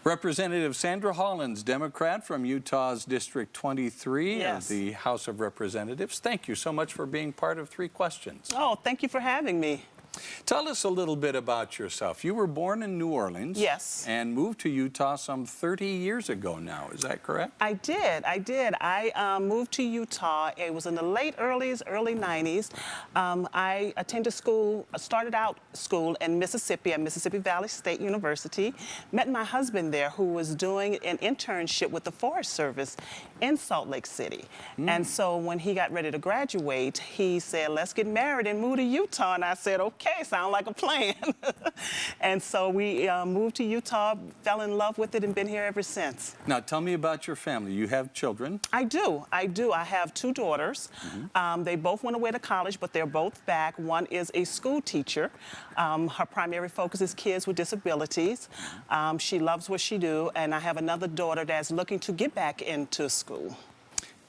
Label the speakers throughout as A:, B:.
A: Representative Sandra Hollins, Democrat from Utah's District 23
B: Yes.
A: of the House of Representatives. Thank you so much for being part of Three Questions.
B: Oh, thank you for having me.
A: Tell us a little bit about yourself. You were born in New Orleans.
B: Yes.
A: And moved to Utah some 30 years ago now. Is that correct?
B: I did. I moved to Utah. It was in the early 90s. I attended school, started out school in Mississippi at Mississippi Valley State University. Met my husband there who was doing an internship with the Forest Service in Salt Lake City. And so when he got ready to graduate, he said, let's get married and move to Utah. And I said, okay, sound like a plan. And so we moved to Utah, fell in love with it, and been here ever since.
A: Now, tell me about your family. You have children?
B: I do. I have two daughters. They both went away to college, but they're both back. One is a school teacher. Her primary focus is kids with disabilities. She loves what she do, and I have another daughter that's looking to get back into school.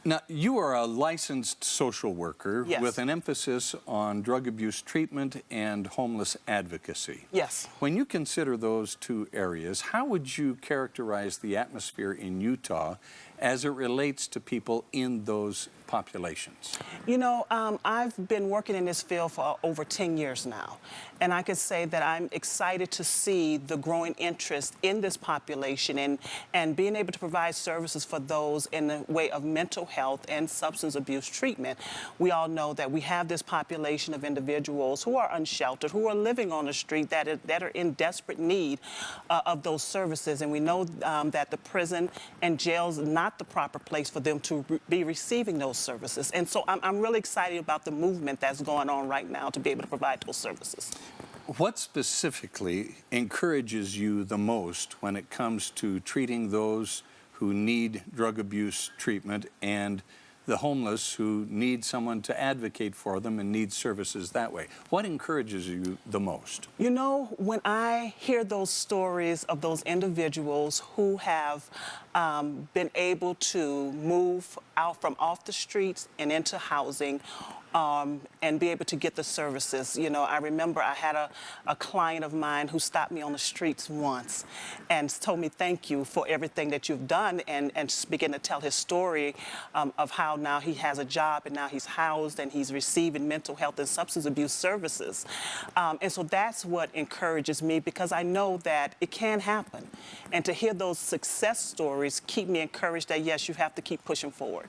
A: Now, you are a licensed social worker
B: Yes.
A: with an emphasis on drug abuse treatment and homeless advocacy.
B: Yes.
A: When you consider those two areas, how would you characterize the atmosphere in Utah as it relates to people in those populations?
B: You know, I've been working in this field for over 10 years now, and I could say that I'm excited to see the growing interest in this population and being able to provide services for those in the way of mental health and substance abuse treatment. We all know that we have this population of individuals who are unsheltered, who are living on the street, that are in desperate need of those services, and we know that the prison and jails are not the proper place for them to be receiving those services. And so I'm really excited about the movement that's going on right now to be able to provide those services.
A: What specifically encourages you the most when it comes to treating those who need drug abuse treatment and the homeless who need someone to advocate for them and need services that way? What encourages you the most?
B: You know, when I hear those stories of those individuals who have been able to move out from off the streets and into housing, and be able to get the services. You know, I remember I had a client of mine who stopped me on the streets once and told me thank you for everything that you've done, and just began to tell his story of how now he has a job and now he's housed and he's receiving mental health and substance abuse services. And so that's what encourages me, because I know that it can happen. And to hear those success stories keep me encouraged that yes, you have to keep pushing forward.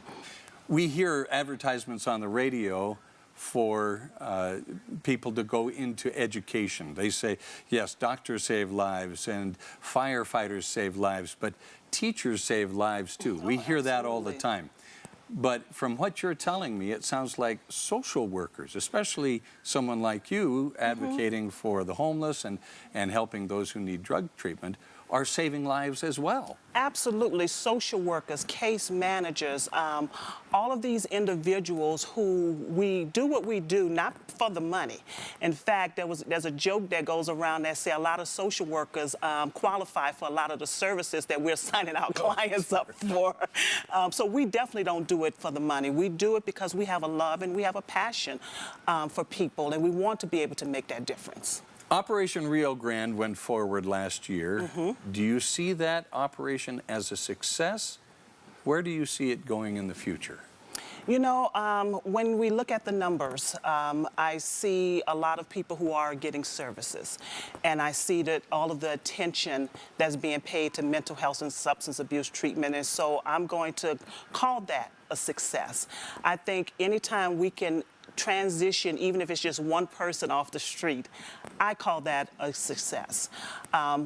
A: We hear advertisements on the radio for people to go into education. They say, yes, doctors save lives and firefighters save lives, but teachers save lives too. We hear that all the time. But from what you're telling me, it sounds like social workers, especially someone like you advocating for the homeless and helping those who need drug treatment, are saving lives as well.
B: Absolutely. Social workers, case managers, all of these individuals who we do what we do not for the money. In fact, there's a joke that goes around that say a lot of social workers qualify for a lot of the services that we're signing our clients up for. So we definitely don't do it for the money. We do it because we have a love and we have a passion for people, and we want to be able to make that difference.
A: Operation Rio Grande went forward last year. Do you see that operation as a success? Where do you see it going in the future?
B: You know, when we look at the numbers, I see a lot of people who are getting services. And I see that all of the attention that's being paid to mental health and substance abuse treatment. And so I'm going to call that a success. I think anytime we can transition, even if it's just one person off the street, I call that a success.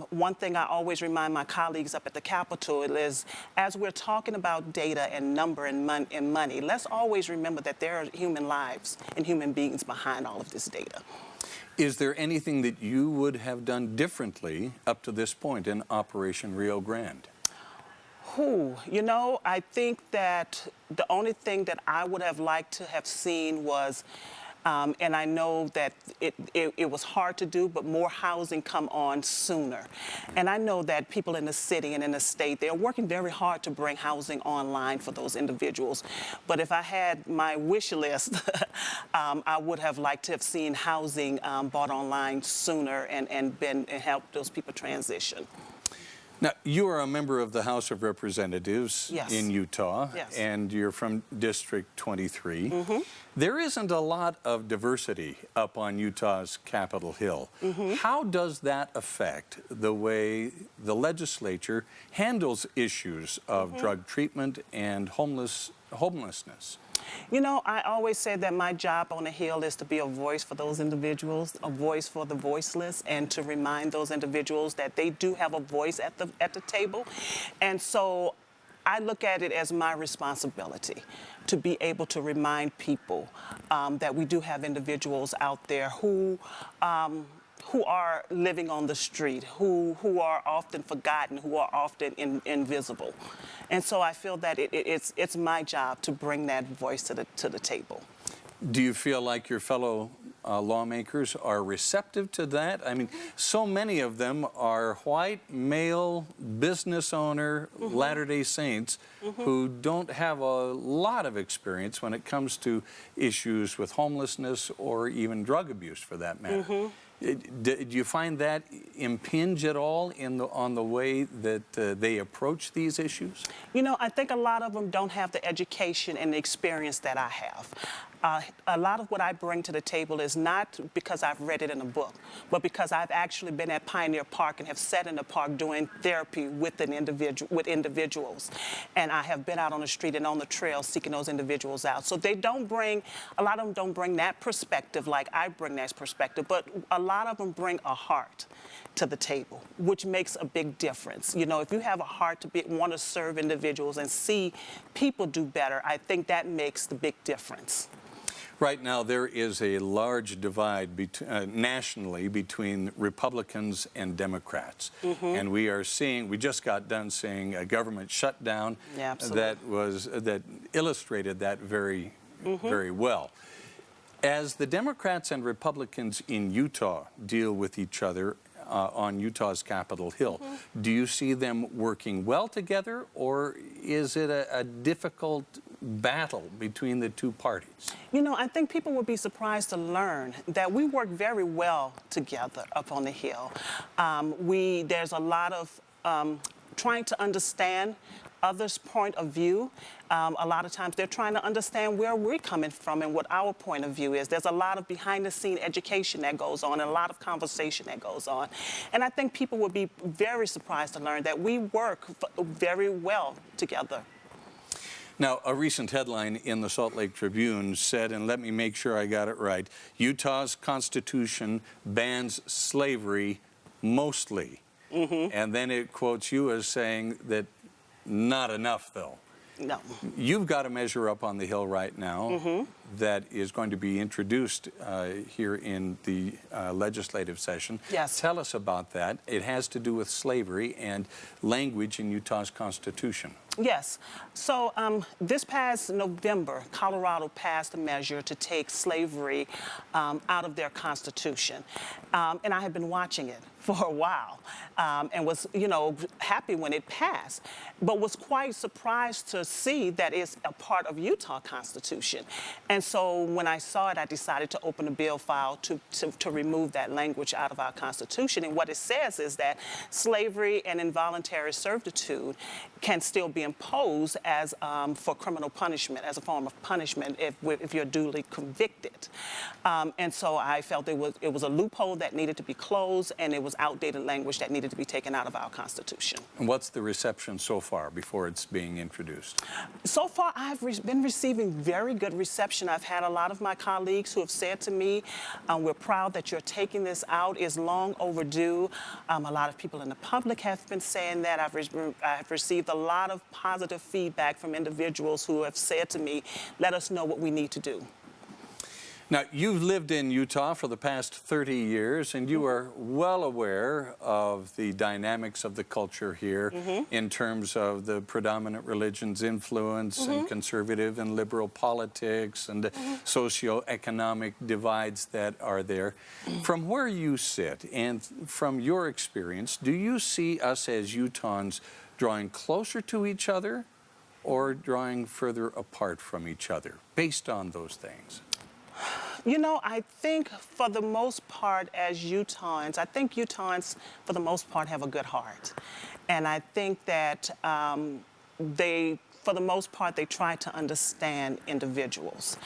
B: One thing I always remind my colleagues up at the Capitol is, as we're talking about data and number and money, let's always remember that there are human lives and human beings behind all of this data.
A: Is there anything that you would have done differently up to this point in Operation Rio Grande?
B: You know, I think that the only thing that I would have liked to have seen was, and I know that it was hard to do, but more housing come on sooner. And I know that people in the city and in the state, they're working very hard to bring housing online for those individuals. But if I had my wish list, I would have liked to have seen housing bought online sooner and helped those people transition.
A: Now, you are a member of the House of Representatives
B: Yes.
A: in Utah,
B: Yes.
A: and you're from District 23. There isn't a lot of diversity up on Utah's Capitol Hill. How does that affect the way the legislature handles issues of drug treatment and homelessness?
B: You know, I always said that my job on the Hill is to be a voice for those individuals, a voice for the voiceless, and to remind those individuals that they do have a voice at the table. And so I look at it as my responsibility to be able to remind people that we do have individuals out there who are living on the street, who are often forgotten, who are often invisible. And so I feel that it's my job to bring that voice to the table.
A: Do you feel like your fellow lawmakers are receptive to that? I mean, so many of them are white, male, business owner, Latter-day Saints who don't have a lot of experience when it comes to issues with homelessness or even drug abuse, for that matter. Do you find that impinge at all on the way that they approach these issues?
B: You know, I think a lot of them don't have the education and the experience that I have. A lot of what I bring to the table is not because I've read it in a book, but because I've actually been at Pioneer Park and have sat in the park doing therapy with individuals. And I have been out on the street and on the trail seeking those individuals out. So they don't bring, a lot of them don't bring that perspective like I bring that perspective, but a lot of them bring a heart to the table, which makes a big difference. You know, if you have a heart to want to serve individuals and see people do better, I think that makes the big difference.
A: Right now, there is a large divide nationally between Republicans and Democrats. And we just got done seeing a government shutdown that illustrated that very well. As the Democrats and Republicans in Utah deal with each other on Utah's Capitol Hill, do you see them working well together, or is it a difficult battle between the two parties?
B: You know, I think people would be surprised to learn that we work very well together up on the Hill. There's a lot of trying to understand others' point of view. A lot of times they're trying to understand where we're coming from and what our point of view is. There's a lot of behind-the-scene education that goes on and a lot of conversation that goes on. And I think people will be very surprised to learn that we work very well together.
A: Now, a recent headline in the Salt Lake Tribune said, and let me make sure I got it right, Utah's Constitution bans slavery mostly. And then it quotes you as saying that not enough, though.
B: No.
A: You've got a measure up on the Hill right now that is going to be introduced here in the legislative session.
B: Yes.
A: Tell us about that. It has to do with slavery and language in Utah's Constitution.
B: Yes. So this past November, Colorado passed a measure to take slavery out of their Constitution. And I have been watching it for a while and was, happy when it passed, but was quite surprised to see that it's a part of Utah Constitution. And so when I saw it, I decided to open a bill file to remove that language out of our Constitution. And what it says is that slavery and involuntary servitude can still be imposed as for criminal punishment, as a form of punishment if you're duly convicted. And so I felt it was a loophole that needed to be closed, and it was outdated language that needed to be taken out of our Constitution.
A: And what's the reception so far before it's being introduced?
B: So far, I've been receiving very good reception. I've had a lot of my colleagues who have said to me, we're proud that you're taking this out. It's long overdue. A lot of people in the public have been saying that. I've received a lot of positive feedback from individuals who have said to me, let us know what we need to do.
A: Now, you've lived in Utah for the past 30 years, and you are well aware of the dynamics of the culture here in terms of the predominant religion's influence and conservative and liberal politics and the socioeconomic divides that are there. From where you sit and from your experience, do you see us as Utahns drawing closer to each other or drawing further apart from each other based on those things?
B: I think for the most part, as Utahns, I think Utahns, for the most part, have a good heart. And I think that for the most part, they try to understand individuals.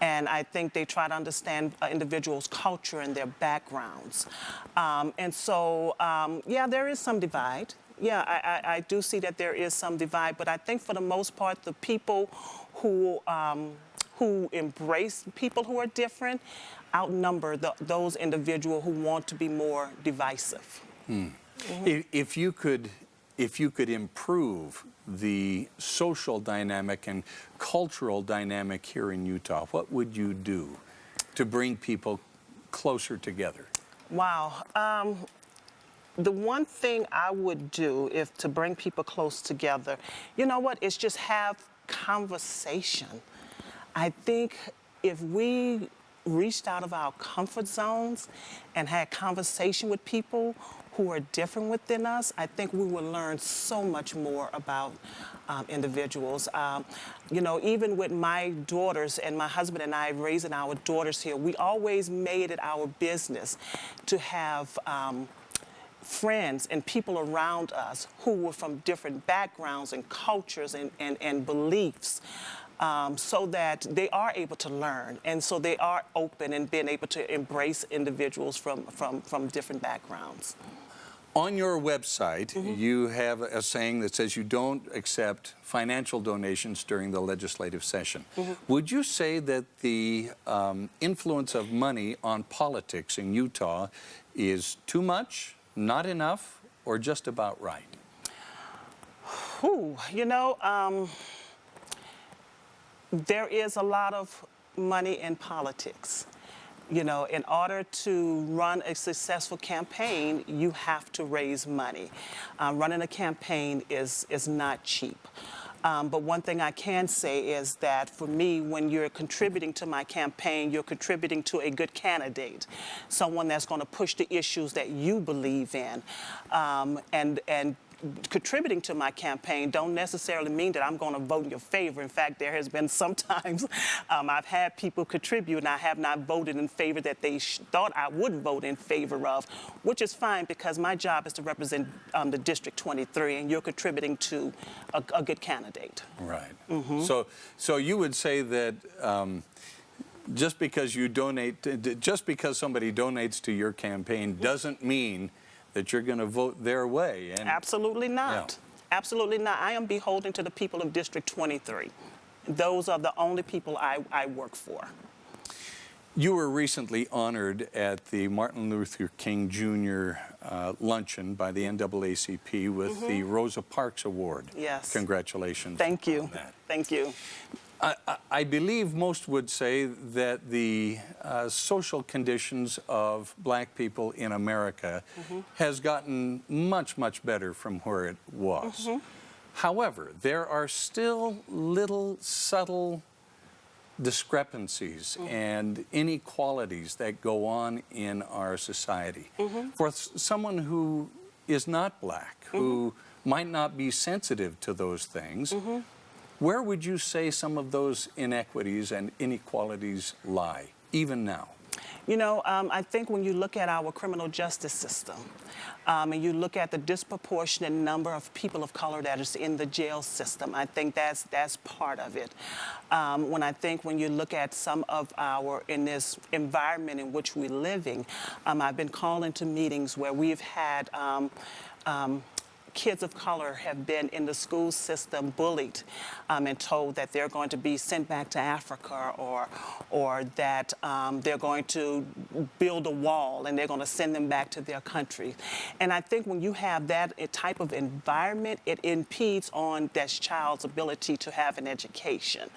B: And I think they try to understand individuals' culture and their backgrounds. Yeah, there is some divide. Yeah, I do see that there is some divide, but I think for the most part, the people who embrace people who are different outnumber those individuals who want to be more divisive.
A: If you could improve the social dynamic and cultural dynamic here in Utah, what would you do to bring people closer together?
B: Wow. The one thing I would do to bring people close together, is just have conversation. I think if we reached out of our comfort zones and had conversation with people who are different within us, I think we will learn so much more about individuals. Even with my daughters and my husband and I raising our daughters here, we always made it our business to have friends and people around us who were from different backgrounds and cultures and beliefs. So that they are able to learn, and so they are open and being able to embrace individuals from different backgrounds.
A: On your website, you have a saying that says you don't accept financial donations during the legislative session. Would you say that the influence of money on politics in Utah is too much, not enough, or just about right?
B: There is a lot of money in politics. In order to run a successful campaign, you have to raise money. Running a campaign is not cheap. But one thing I can say is that for me, when you're contributing to my campaign, you're contributing to a good candidate, someone that's going to push the issues that you believe in, and contributing to my campaign don't necessarily mean that I'm going to vote in your favor. In fact, there has been sometimes I've had people contribute and I have not voted in favor that they thought I would vote in favor of, which is fine because my job is to represent the District 23, and you're contributing to a good candidate.
A: Right. So you would say that just because somebody donates to your campaign doesn't mean that you're going to vote their way. And
B: absolutely not. Yeah. Absolutely not. I am beholden to the people of District 23. Those are the only people I work for.
A: You were recently honored at the Martin Luther King Jr. Luncheon by the NAACP with the Rosa Parks Award.
B: Yes.
A: Congratulations.
B: Thank you. Thank you.
A: I believe most would say that the social conditions of black people in America has gotten much, much better from where it was. However, there are still little subtle discrepancies and inequalities that go on in our society. For someone who is not black, who might not be sensitive to those things, where would you say some of those inequities and inequalities lie, even now?
B: I think when you look at our criminal justice system, and you look at the disproportionate number of people of color that is in the jail system, I think that's part of it. When you look at some of in this environment in which we're living, I've been called into meetings where we've had kids of color have been in the school system bullied and told that they're going to be sent back to Africa or that they're going to build a wall and they're going to send them back to their country. And I think when you have that type of environment, it impedes on that child's ability to have an education.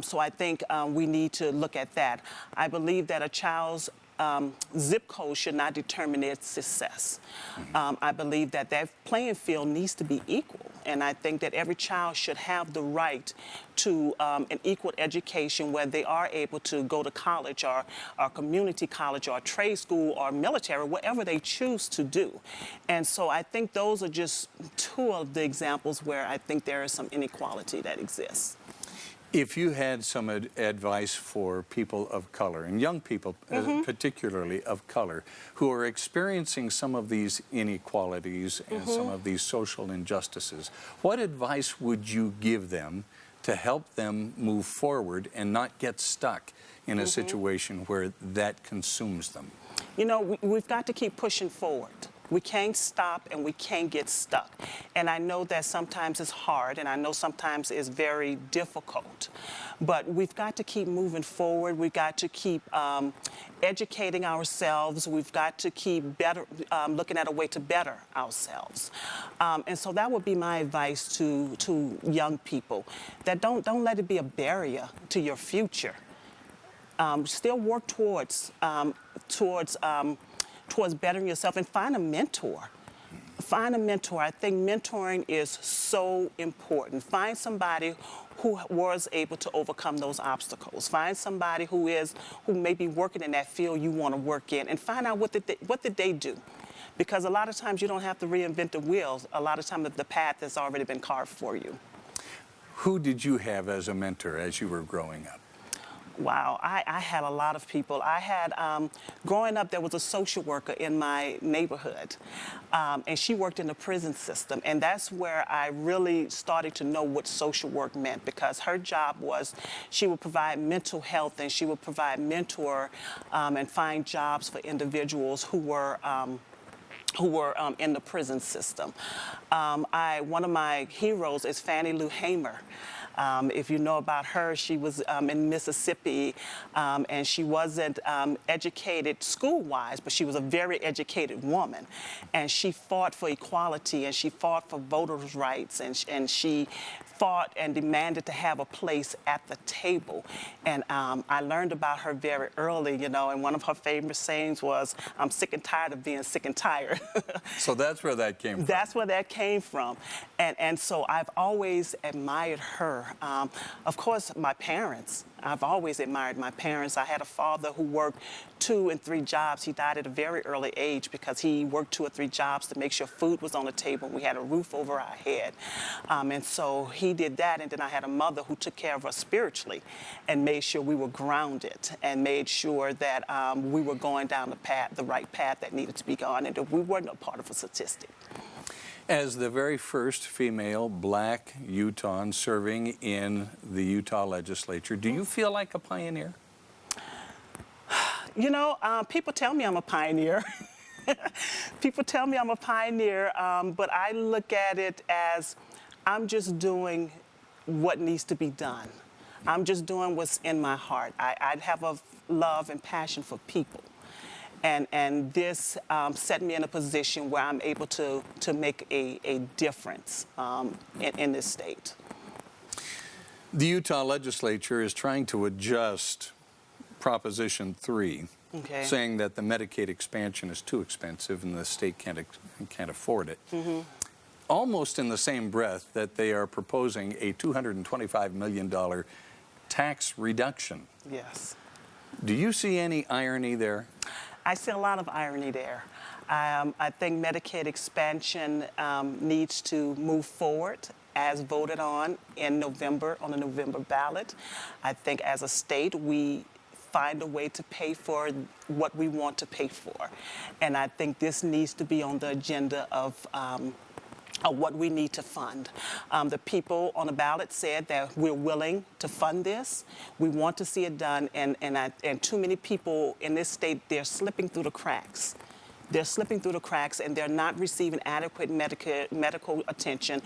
B: So I think we need to look at that. I believe that a child's zip code should not determine its success. I believe that playing field needs to be equal, and I think that every child should have the right to an equal education where they are able to go to college or community college or trade school or military, whatever they choose to do. And so I think those are just two of the examples where I think there is some inequality that exists.
A: If you had some advice for people of color, and young people particularly of color, who are experiencing some of these inequalities and some of these social injustices, what advice would you give them to help them move forward and not get stuck in a situation where that consumes them?
B: You know, we've got to keep pushing forward. We can't stop and we can't get stuck. And I know that sometimes it's hard and I know sometimes it's very difficult. But we've got to keep moving forward. We've got to keep educating ourselves. We've got to keep looking at a way to better ourselves. And so that would be my advice to young people, that don't let it be a barrier to your future. Still work towards bettering yourself and find a mentor. Find a mentor. I think mentoring is so important. Find somebody who was able to overcome those obstacles. Find somebody who may be working in that field you want to work in, and find out what did they do. Because a lot of times you don't have to reinvent the wheels. A lot of times the path has already been carved for you.
A: Who did you have as a mentor as you were growing up?
B: Wow, I had a lot of people. I had, growing up, there was a social worker in my neighborhood, and she worked in the prison system, and that's where I really started to know what social work meant, because her job was she would provide mental health and she would provide mentor and find jobs for individuals who were in the prison system. One of my heroes is Fannie Lou Hamer. If you know about her, she was in Mississippi, and she wasn't educated school-wise, but she was a very educated woman. And she fought for equality, and she fought for voters' rights, and she fought and demanded to have a place at the table. And I learned about her very early, you know, and one of her famous sayings was, "I'm sick and tired of being sick and tired."
A: So that's where that came from.
B: That's where that came from. And so I've always admired her. Of course, my parents. I've always admired my parents. I had a father who worked 2 and 3 jobs. He died at a very early age because he worked 2 or 3 jobs to make sure food was on the table. We had a roof over our head. And so he did that. And then I had a mother who took care of us spiritually and made sure we were grounded and made sure that we were going down the right path that needed to be gone, and that we weren't a part of a statistic.
A: As the very first female black Utahn serving in the Utah legislature, do you feel like a pioneer?
B: You know, people tell me I'm a pioneer. People tell me I'm a pioneer, but I look at it as I'm just doing what needs to be done. I'm just doing what's in my heart. I have a love and passion for people. And this set me in a position where I'm able to make a difference in this state.
A: The Utah legislature is trying to adjust Proposition 3, saying that the Medicaid expansion is too expensive and the state can't afford it. Almost in the same breath that they are proposing a $225 million tax reduction.
B: Yes.
A: Do you see any irony there?
B: I see a lot of irony there. I think Medicaid expansion needs to move forward as voted on in November, on the November ballot. I think as a state, we find a way to pay for what we want to pay for. And I think this needs to be on the agenda of what we need to fund. The people on the ballot said that we're willing to fund this. We want to see it done, and too many people in this state, they're slipping through the cracks. They're slipping through the cracks, and they're not receiving adequate medical attention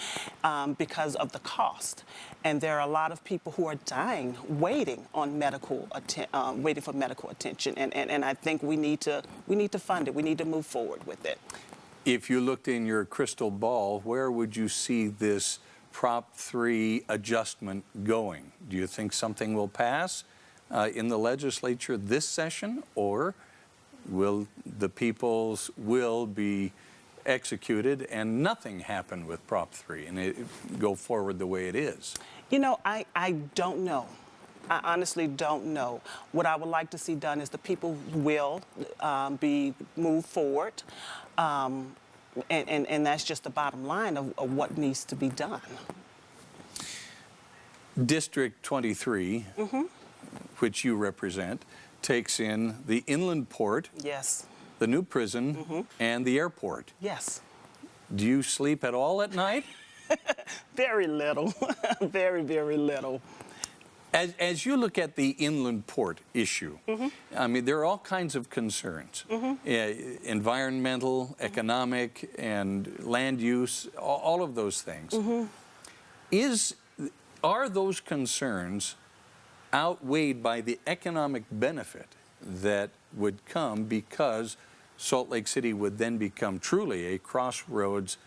B: because of the cost. And there are a lot of people who are dying waiting for medical attention. And I think we need to fund it. We need to move forward with it.
A: If you looked in your crystal ball, where would you see this Prop 3 adjustment going? Do you think something will pass in the legislature this session, or will the people's will be executed and nothing happen with Prop 3 and it go forward the way it is?
B: You know, I don't know. I honestly don't know. What I would like to see done is the people will be moved forward. And that's just the bottom line of what needs to be done.
A: District 23, which you represent, takes in the inland port,
B: Yes.
A: the new prison, and the airport.
B: Yes.
A: Do you sleep at all at night?
B: Very little. Very, very little.
A: As you look at the inland port issue, I mean, there are all kinds of concerns, environmental, economic, and land use, all of those things. Are those concerns outweighed by the economic benefit that would come because Salt Lake City would then become truly a crossroads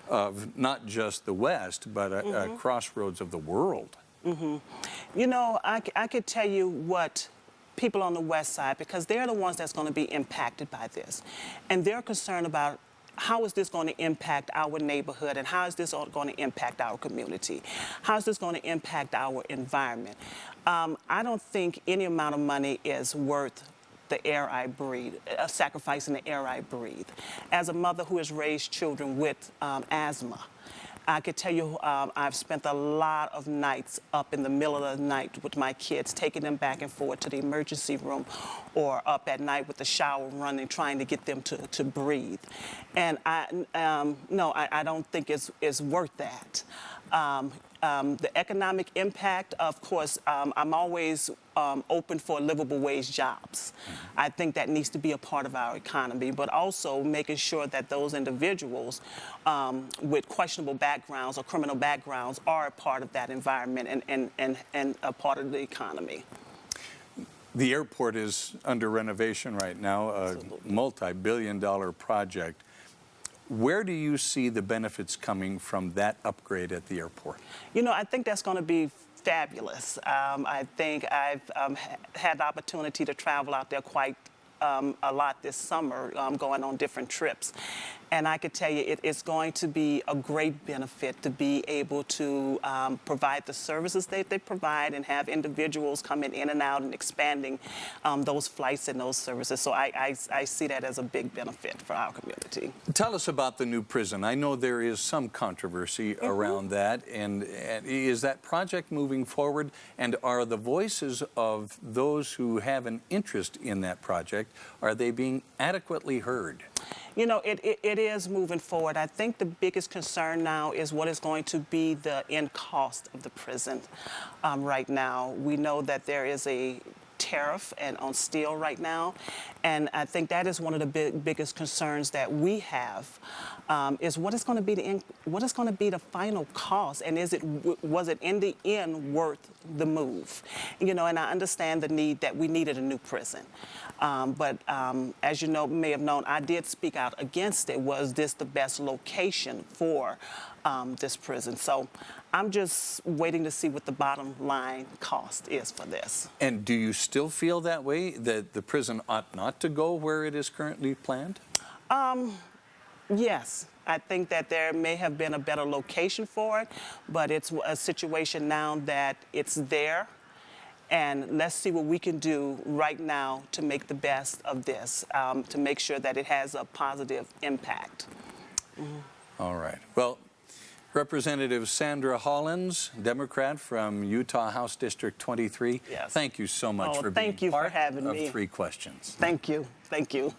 A: of not just the West, but a crossroads of the world?
B: You know, I could tell you what people on the West Side, because they're the ones that's going to be impacted by this. And they're concerned about how is this going to impact our neighborhood, and how is this going to impact our community? How is this going to impact our environment? I don't think any amount of money is worth the air I breathe, sacrificing the air I breathe. As a mother who has raised children with asthma, I could tell you I've spent a lot of nights up in the middle of the night with my kids, taking them back and forth to the emergency room, or up at night with the shower running, trying to get them to breathe. And no, I don't think it's worth that. The economic impact, of course, I'm always open for livable wage jobs. I think that needs to be a part of our economy, but also making sure that those individuals with questionable backgrounds or criminal backgrounds are a part of that environment and a part of the economy.
A: The airport is under renovation right now, a multi-billion-dollar project. Where do you see the benefits coming from that upgrade at the airport?
B: You know, I think that's going to be fabulous. I think I've had the opportunity to travel out there quite a lot this summer, going on different trips. And I could tell you it's going to be a great benefit to be able to provide the services that they provide and have individuals coming in and out and expanding those flights and those services. So I see that as a big benefit for our community.
A: Tell us about the new prison. I know there is some controversy around that. And is that project moving forward? And are the voices of those who have an interest in that project, are they being adequately heard?
B: You know, it is moving forward. I think the biggest concern now is what is going to be the end cost of the prison right now. We know that there is a tariff on steel right now, and I think that is one of the biggest concerns that we have, is what is going to be the final cost, and was it in the end worth the move? You know, and I understand the need that we needed a new prison, but as you may have known, I did speak out against it. Was this the best location for this prison? So I'm just waiting to see what the bottom line cost is for this.
A: And do you still feel that way, that the prison ought not to go where it is currently planned?
B: Yes, I think that there may have been a better location for it, but it's a situation now that it's there. And let's see what we can do right now to make the best of this, to make sure that it has a positive impact.
A: All right. Well, Representative Sandra Hollins, Democrat from Utah House District 23.
B: Yes.
A: Thank you so much for being
B: thank you
A: part
B: for having
A: of
B: me.
A: 3 Questions.
B: Thank you. Thank you.